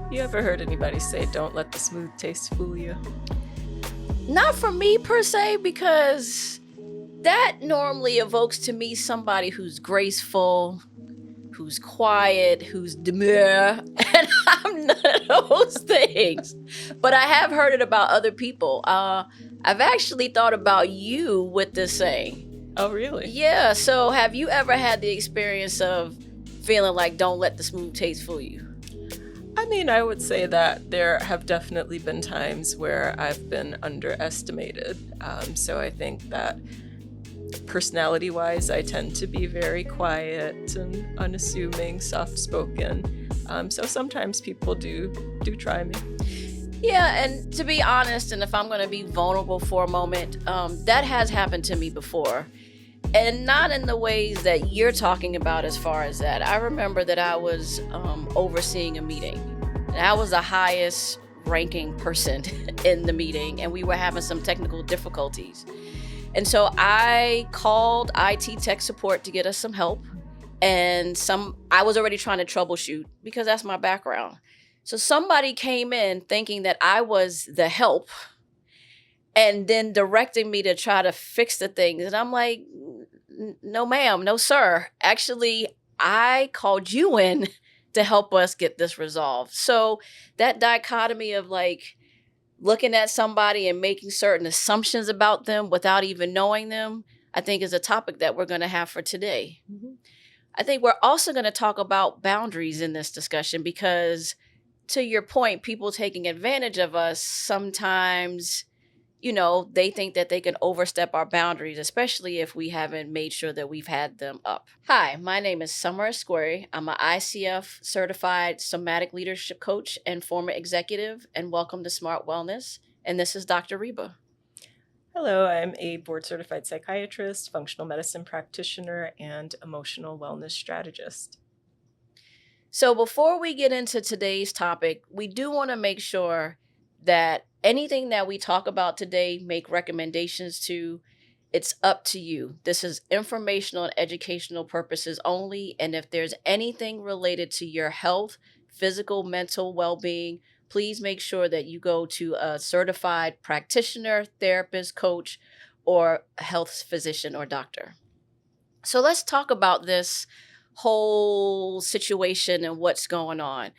You ever heard anybody say, don't let the smooth taste fool you? Not for me per se, because that normally evokes to me somebody who's graceful, who's quiet, who's demure, and I'm none of those things. But I have heard it about other people. I've actually thought about you with this saying. Oh, really? Yeah, so have you ever had the experience of feeling like don't let the smooth taste fool you? I mean, I would say that there have definitely been times where I've been underestimated. So I think that personality-wise, I tend to be very quiet and unassuming, soft-spoken. So sometimes people do try me. Yeah, and to be honest, and if I'm going to be vulnerable for a moment, that has happened to me before. And not in the ways that you're talking about as far as that. I remember that I was overseeing a meeting. And I was the highest ranking person in the meeting, and we were having some technical difficulties. And so I called IT tech support to get us some help. And I was already trying to troubleshoot because that's my background. So somebody came in thinking that I was the help and then directing me to try to fix the things. And I'm like, no, ma'am, no, sir. Actually, I called you in to help us get this resolved. So that dichotomy of like looking at somebody and making certain assumptions about them without even knowing them, I think is a topic that we're going to have for today. Mm-hmm. I think we're also going to talk about boundaries in this discussion because, to your point, people taking advantage of us sometimes, they think that they can overstep our boundaries, especially if we haven't made sure that we've had them up. Hi, my name is Summer Esquerre. I'm an ICF certified somatic leadership coach and former executive, and welcome to Smart Wellness. And this is Dr. Reba. Hello, I'm a board-certified psychiatrist, functional medicine practitioner, and emotional wellness strategist. So before we get into today's topic, we do want to make sure that anything that we talk about today, make recommendations to, it's up to you. This is informational and educational purposes only. And if there's anything related to your health, physical, mental well-being, please make sure that you go to a certified practitioner, therapist, coach, or health physician or doctor. So let's talk about this whole situation and what's going on.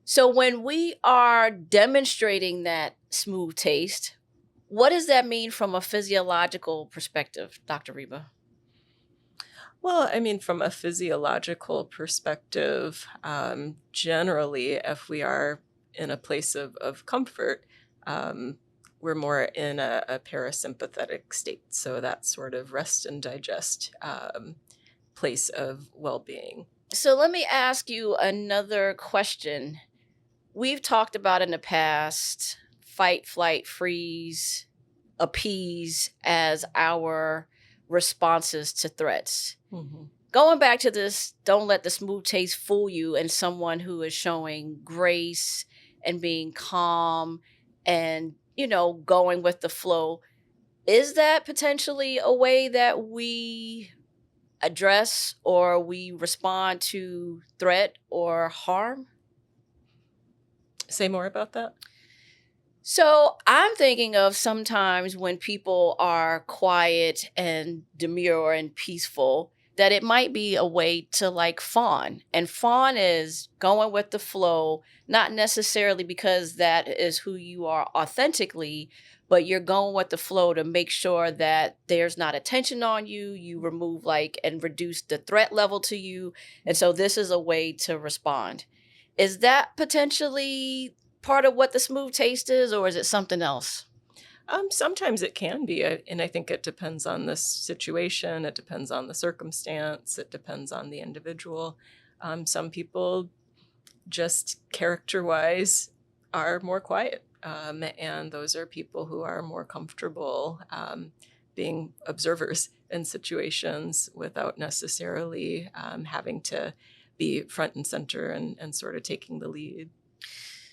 So when we are demonstrating that smooth taste, what does that mean from a physiological perspective, Dr. Reba? Well, I mean, from a physiological perspective, generally, if we are in a place of comfort, we're more in a parasympathetic state. So that sort of rest and digest place of well-being. So let me ask you another question. We've talked about in the past fight, flight, freeze, appease as our responses to threats. Mm-hmm. Going back to this, don't let the smooth taste fool you, and someone who is showing grace and being calm and, going with the flow. Is that potentially a way that we address or we respond to threat or harm? Say more about that. So I'm thinking of sometimes when people are quiet and demure and peaceful, that it might be a way to like fawn. And fawn is going with the flow, not necessarily because that is who you are authentically, but you're going with the flow to make sure that there's not attention on you. You remove and reduce the threat level to you. And so this is a way to respond. Is that potentially part of what the smooth taste is, or is it something else? Sometimes it can be, and I think it depends on the situation, it depends on the circumstance, it depends on the individual. Some people just character-wise are more quiet, and those are people who are more comfortable being observers in situations without necessarily having to be front and center and sort of taking the lead.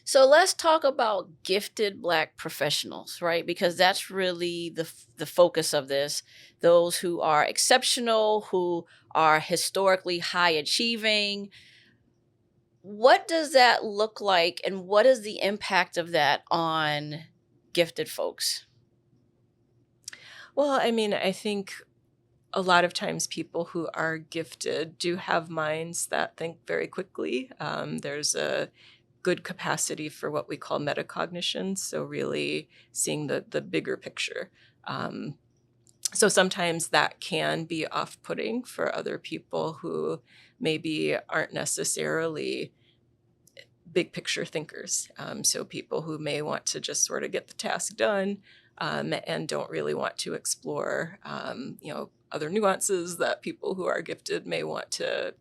So let's talk about gifted Black professionals, right? Because that's really the focus of this. Those who are exceptional, who are historically high achieving. What does that look like, and what is the impact of that on gifted folks? Well, I mean, I think a lot of times people who are gifted do have minds that think very quickly. There's a good capacity for what we call metacognition, so really seeing the bigger picture. So sometimes that can be off-putting for other people who maybe aren't necessarily big picture thinkers. So people who may want to just sort of get the task done, and don't really want to explore, other nuances that people who are gifted may want to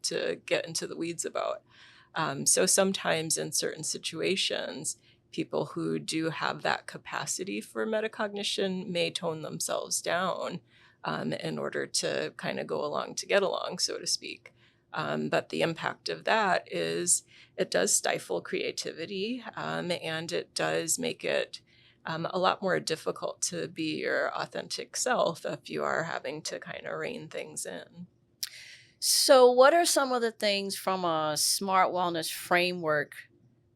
get into the weeds about. So sometimes in certain situations, people who do have that capacity for metacognition may tone themselves down, in order to kind of go along to get along, so to speak. But the impact of that is it does stifle creativity, and it does make it a lot more difficult to be your authentic self if you are having to kind of rein things in. So, what are some of the things from a smart wellness framework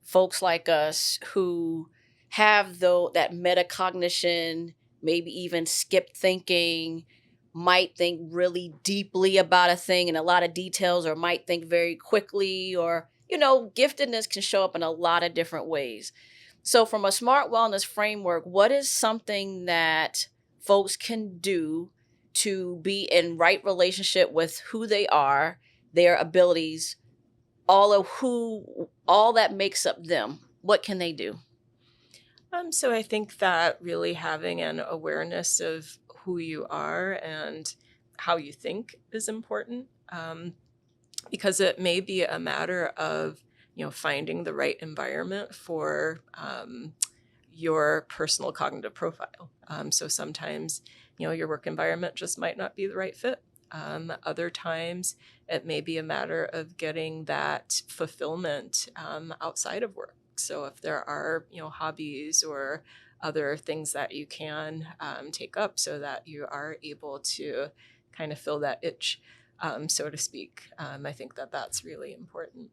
folks like us who have though that metacognition, maybe even skip thinking, might think really deeply about a thing in a lot of details, or might think very quickly, or giftedness can show up in a lot of different ways. So, from a smart wellness framework, what is something that folks can do to be in right relationship with who they are, their abilities, all that makes up them? What can they do? So I think that really having an awareness of who you are and how you think is important, because it may be a matter of finding the right environment for your personal cognitive profile. So sometimes your work environment just might not be the right fit. Other times it may be a matter of getting that fulfillment outside of work. So if there are hobbies or other things that you can take up so that you are able to kind of fill that itch, so to speak. I think that that's really important.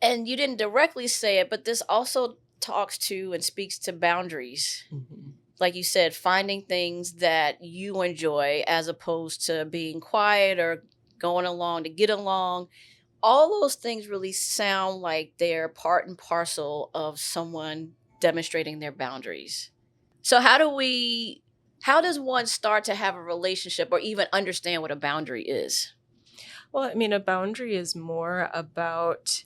And you didn't directly say it, but this also talks to and speaks to boundaries. Mm-hmm. Like you said, finding things that you enjoy as opposed to being quiet or going along to get along. All those things really sound like they're part and parcel of someone demonstrating their boundaries. So how does one start to have a relationship or even understand what a boundary is? Well, I mean, a boundary is more about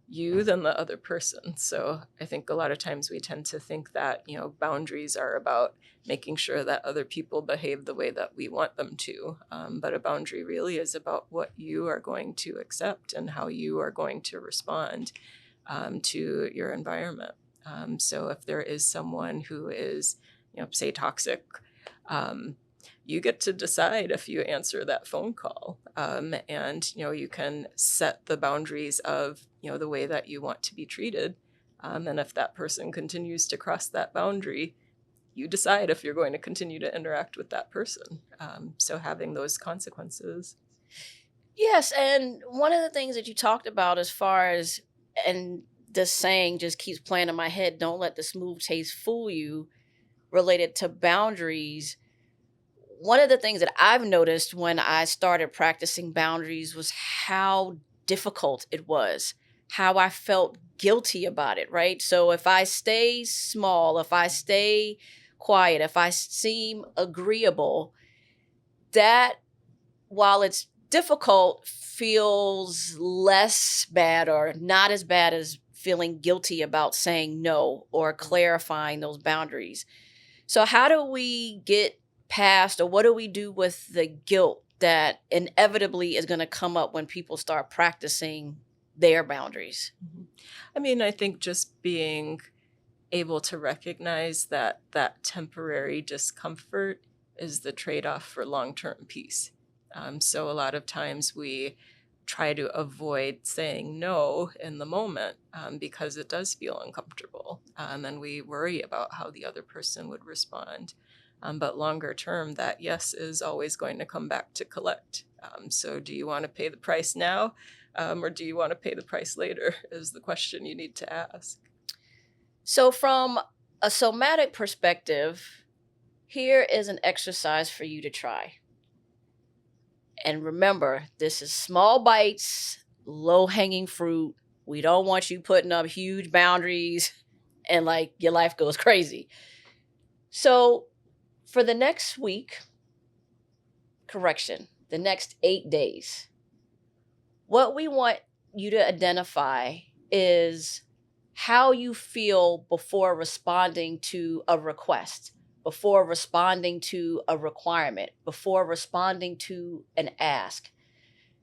you than the other person. So I think a lot of times we tend to think that, boundaries are about making sure that other people behave the way that we want them to. But a boundary really is about what you are going to accept and how you are going to respond to your environment. So if there is someone who is, say toxic, you get to decide if you answer that phone call. And, you can set the boundaries of, the way that you want to be treated. And if that person continues to cross that boundary, you decide if you're going to continue to interact with that person. So having those consequences. Yes. And one of the things that you talked about as far as, and this saying just keeps playing in my head, don't let the smooth taste fool you, related to boundaries. One of the things that I've noticed when I started practicing boundaries was how difficult it was, how I felt guilty about it, right? So if I stay small, if I stay quiet, if I seem agreeable, that, while it's difficult, feels less bad or not as bad as feeling guilty about saying no or clarifying those boundaries. So how do we get past, or what do we do with the guilt that inevitably is going to come up when people start practicing their boundaries? Mm-hmm. I mean, I think just being able to recognize that that temporary discomfort is the trade-off for long-term peace. So a lot of times we try to avoid saying no in the moment because it does feel uncomfortable, and we worry about how the other person would respond. But longer term, that yes is always going to come back to collect. So do you want to pay the price now Or do you want to pay the price later is the question you need to ask. So from a somatic perspective, here is an exercise for you to try. And remember, this is small bites, low-hanging fruit. We don't want you putting up huge boundaries and like your life goes crazy. So for the next week, the next 8 days, what we want you to identify is how you feel before responding to a request, before responding to a requirement, before responding to an ask.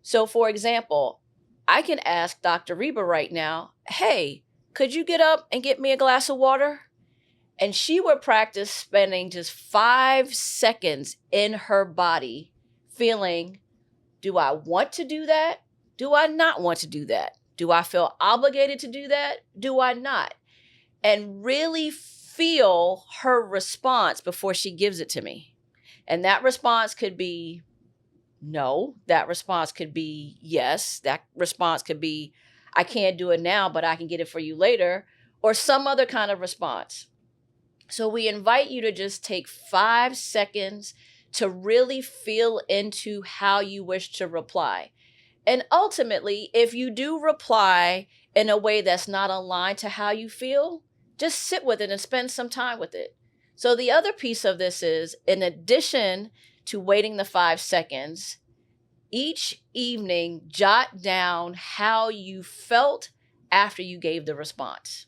So for example, I can ask Dr. Reba right now, hey, could you get up and get me a glass of water? And she would practice spending just 5 seconds in her body feeling, do I want to do that? Do I not want to do that? Do I feel obligated to do that? Do I not? And really feel her response before she gives it to me. And that response could be no. That response could be yes. That response could be, I can't do it now, but I can get it for you later, or some other kind of response. So we invite you to just take 5 seconds to really feel into how you wish to reply. And ultimately, if you do reply in a way that's not aligned to how you feel, just sit with it and spend some time with it. So the other piece of this is, in addition to waiting the 5 seconds, each evening, jot down how you felt after you gave the response.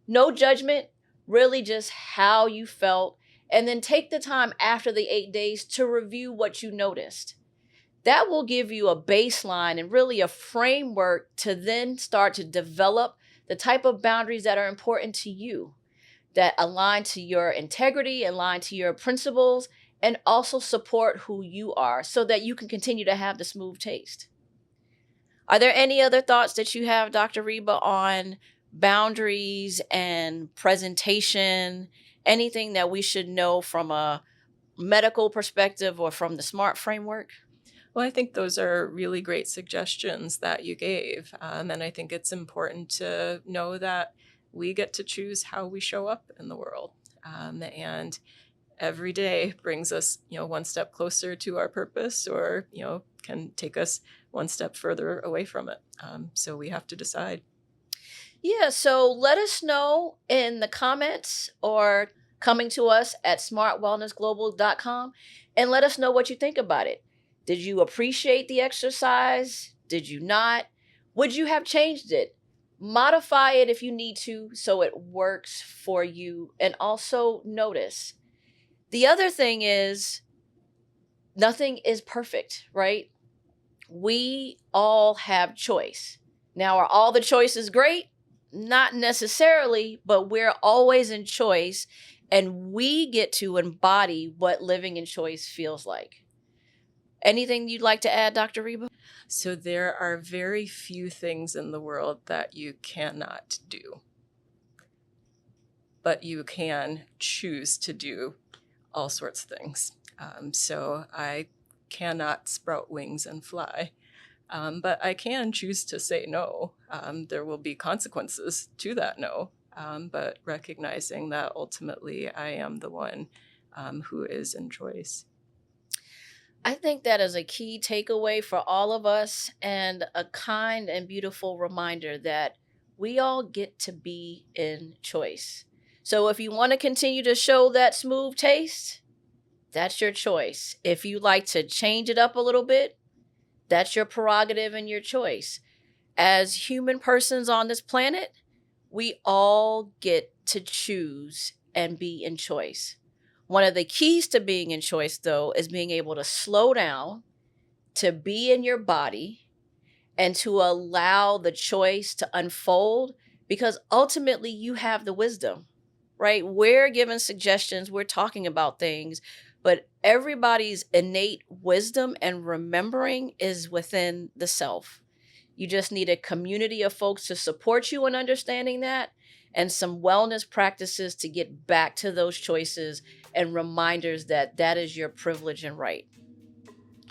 No judgment, really just how you felt. And then take the time after the 8 days to review what you noticed. That will give you a baseline and really a framework to then start to develop the type of boundaries that are important to you, that align to your integrity, align to your principles, and also support who you are so that you can continue to have the smooth taste. Are there any other thoughts that you have, Dr. Reba, on boundaries and presentation? Anything that we should know from a medical perspective or from the SMART framework? Well, I think those are really great suggestions that you gave. And I think it's important to know that we get to choose how we show up in the world. And every day brings us, one step closer to our purpose, or, can take us one step further away from it. So we have to decide. Yeah, so let us know in the comments or coming to us at smartwellnessglobal.com and let us know what you think about it. Did you appreciate the exercise? Did you not? Would you have changed it? Modify it if you need to so it works for you. And also notice. The other thing is, nothing is perfect, right? We all have choice. Now, are all the choices great? Not necessarily, but we're always in choice, and we get to embody what living in choice feels like. Anything you'd like to add, Dr. Reba? So there are very few things in the world that you cannot do, but you can choose to do all sorts of things. So I cannot sprout wings and fly. But I can choose to say no. There will be consequences to that no, but recognizing that ultimately I am the one who is in choice. I think that is a key takeaway for all of us, and a kind and beautiful reminder that we all get to be in choice. So if you want to continue to show that smooth taste, that's your choice. If you like to change it up a little bit, that's your prerogative and your choice. As human persons on this planet, we all get to choose and be in choice. One of the keys to being in choice, though, is being able to slow down, to be in your body, and to allow the choice to unfold, because ultimately you have the wisdom, right? We're given suggestions, we're talking about things, but everybody's innate wisdom and remembering is within the self. You just need a community of folks to support you in understanding that, and some wellness practices to get back to those choices and reminders that that is your privilege and right.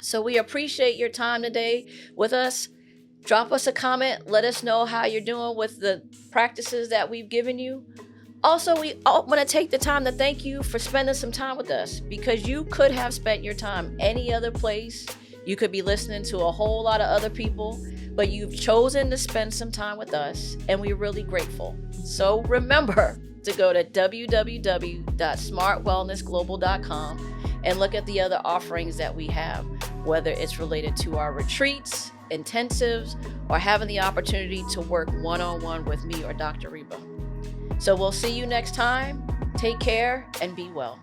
So we appreciate your time today with us. Drop us a comment. Let us know how you're doing with the practices that we've given you. Also, we want to take the time to thank you for spending some time with us, because you could have spent your time any other place. You could be listening to a whole lot of other people, but you've chosen to spend some time with us, and we're really grateful. So remember to go to www.smartwellnessglobal.com and look at the other offerings that we have, whether it's related to our retreats, intensives, or having the opportunity to work one-on-one with me or Dr. Reba. So we'll see you next time. Take care and be well.